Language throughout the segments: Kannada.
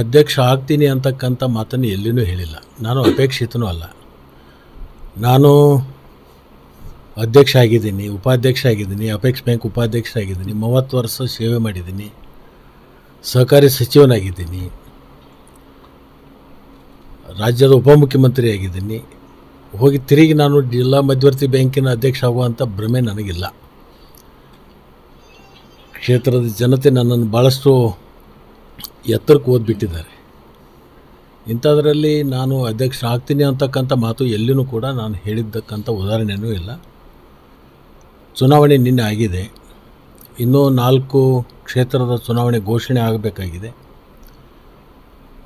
ಅಧ್ಯಕ್ಷ ಆಗ್ತೀನಿ ಅಂತಕ್ಕಂಥ ಮಾತನ್ನು ಎಲ್ಲಿಯೂ ಹೇಳಿಲ್ಲ. ನಾನು ಅಪೇಕ್ಷಿತನೂ ಅಲ್ಲ. ನಾನು ಅಧ್ಯಕ್ಷ ಆಗಿದ್ದೀನಿ, ಉಪಾಧ್ಯಕ್ಷ ಆಗಿದ್ದೀನಿ, ಅಪೆಕ್ಸ್ ಬ್ಯಾಂಕ್ ಉಪಾಧ್ಯಕ್ಷ ಆಗಿದ್ದೀನಿ, 30 ವರ್ಷ ಸೇವೆ ಮಾಡಿದ್ದೀನಿ, ಸಹಕಾರಿ ಸಚಿವನಾಗಿದ್ದೀನಿ, ರಾಜ್ಯದ ಉಪಮುಖ್ಯಮಂತ್ರಿ ಆಗಿದ್ದೀನಿ. ಹೋಗಿ ತಿರುಗಿ ನಾನು ಜಿಲ್ಲಾ ಮಧ್ಯವರ್ತಿ ಬ್ಯಾಂಕಿನ ಅಧ್ಯಕ್ಷ ಆಗುವಂಥ ಭ್ರಮೆ ನನಗಿಲ್ಲ. ಕ್ಷೇತ್ರದ ಜನತೆ ನನ್ನನ್ನು ಭಾಳಷ್ಟು ಎತ್ತರಕ್ಕೆ ಓದ್ಬಿಟ್ಟಿದ್ದಾರೆ. ಇಂಥದ್ರಲ್ಲಿ ನಾನು ಅಧ್ಯಕ್ಷ ಆಗ್ತೀನಿ ಅಂತಕ್ಕಂಥ ಮಾತು ಎಲ್ಲಿಯೂ ಕೂಡ ನಾನು ಹೇಳಿದ್ದಕ್ಕಂಥ ಉದಾಹರಣೆಯೂ ಇಲ್ಲ. ಚುನಾವಣೆ ನಿನ್ನೆ ಆಗಿದೆ. ಇನ್ನೂ 4 ಕ್ಷೇತ್ರದ ಚುನಾವಣೆ ಘೋಷಣೆ ಆಗಬೇಕಾಗಿದೆ.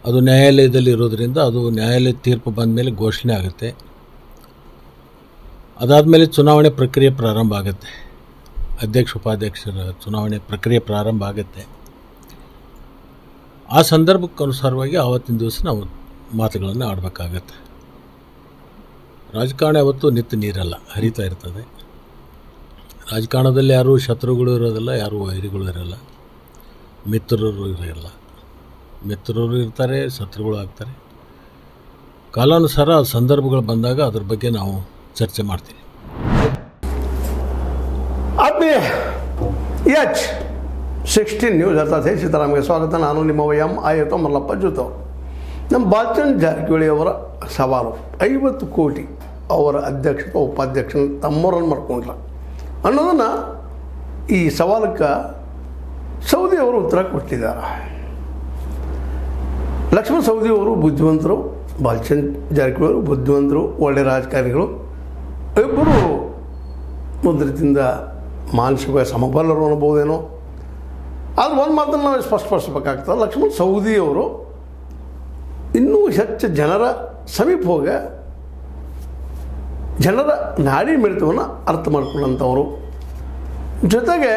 ಅದು ನ್ಯಾಯಾಲಯದಲ್ಲಿ ಇರೋದರಿಂದ ಅದು ನ್ಯಾಯಾಲಯ ತೀರ್ಪು ಬಂದ ಮೇಲೆ ಘೋಷಣೆ ಆಗುತ್ತೆ. ಅದಾದಮೇಲೆ ಚುನಾವಣೆ ಪ್ರಕ್ರಿಯೆ ಪ್ರಾರಂಭ ಆಗುತ್ತೆ. ಅಧ್ಯಕ್ಷ ಉಪಾಧ್ಯಕ್ಷರ ಚುನಾವಣೆ ಪ್ರಕ್ರಿಯೆ ಪ್ರಾರಂಭ ಆಗುತ್ತೆ. ಆ ಸಂದರ್ಭಕ್ಕನುಸಾರವಾಗಿ ಆವತ್ತಿನ ದಿವಸ ನಾವು ಮಾತುಗಳನ್ನು ಆಡಬೇಕಾಗತ್ತೆ. ರಾಜಕಾರಣ ಯಾವತ್ತೂ ನಿಂತು ನೀರಲ್ಲ, ಹರಿತಾ ಇರ್ತದೆ. ರಾಜಕಾರಣದಲ್ಲಿ ಯಾರೂ ಶತ್ರುಗಳು ಇರೋದಿಲ್ಲ, ಯಾರೂ ವೈರಿಗಳು ಇರೋಲ್ಲ, ಮಿತ್ರರು ಇರೋಲ್ಲ. ಮಿತ್ರರು ಇರ್ತಾರೆ, ಶತ್ರುಗಳು ಆಗ್ತಾರೆ. ಕಾಲಾನುಸಾರ ಸಂದರ್ಭಗಳು ಬಂದಾಗ ಅದ್ರ ಬಗ್ಗೆ ನಾವು ಚರ್ಚೆ ಮಾಡ್ತೀವಿ. ಆತ್ಮೀಯ H16 ನ್ಯೂಸ್ ಅರ್ಥಾತ್ ಸೀತಾರಾಮ್ಗೆ ಸ್ವಾಗತ. ನಾನು ನಿಮ್ಮ ಎಂ ಆಯಿತು ಮಲ್ಲಪ್ಪ ಜೂತವ್. ನಮ್ಮ ಬಾಲಚಂದ್ರ ಜಾರಕಿಹೊಳಿ ಅವರ ಸವಾಲು 50 ಕೋಟಿ ಅವರ ಅಧ್ಯಕ್ಷತೆ ಉಪಾಧ್ಯಕ್ಷನ ತಮ್ಮರನ್ನು ಮಾಡ್ಕೊಂಡ್ರ ಅನ್ನೋದನ್ನು ಈ ಸವಾಲಕ್ಕೆ ಸೌದಿ ಅವರು ಉತ್ತರ ಕೊಟ್ಟಿದ್ದಾರೆ. ಲಕ್ಷ್ಮಣ ಸವದಿ ಅವರು ಬುದ್ಧಿವಂತರು, ಬಾಲಚಂದ್ರ ಜಾರಕಿಹೊಳಿ ಅವರು ಬುದ್ಧಿವಂತರು, ಒಳ್ಳೆಯ ರಾಜಕಾರಣಿಗಳು. ಇಬ್ಬರು ಒಂದು ರೀತಿಯಿಂದ ಮಾನಸಿಕ ಸಮಬಲರು ಅನ್ಬೋದೇನೋ. ಆದರೆ ಒಂದು ಮಾತನ್ನು ನಾವು ಸ್ಪಷ್ಟಪಡಿಸಬೇಕಾಗ್ತದೆ. ಲಕ್ಷ್ಮಣ ಸವದಿ ಅವರು ಇನ್ನೂ ಹೆಚ್ಚು ಜನರ ಸಮೀಪ ಹೋಗ ಜನರ ನಾಡಿ ಮಿಡಿತವನ್ನು ಅರ್ಥ ಮಾಡ್ಕೊಳ್ಳೋಂಥವರು. ಜೊತೆಗೆ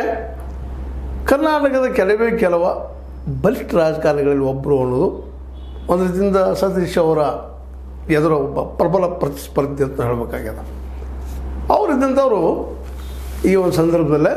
ಕರ್ನಾಟಕದ ಕೆಲವು ಬಲಿಷ್ಠ ರಾಜಕಾರಣಿಗಳಲ್ಲಿ ಒಬ್ಬರು ಅನ್ನೋದು ಒಂದು ರೀತಿಯಿಂದ ಸತೀಶ್ ಅವರ ಎದುರು ಒಬ್ಬ ಪ್ರಬಲ ಪ್ರತಿಸ್ಪರ್ಧಿ ಅಂತ ಹೇಳಬೇಕಾಗ್ಯದ. ಅವರಿದ್ದಂಥವರು ಈ ಒಂದು ಸಂದರ್ಭದಲ್ಲೇ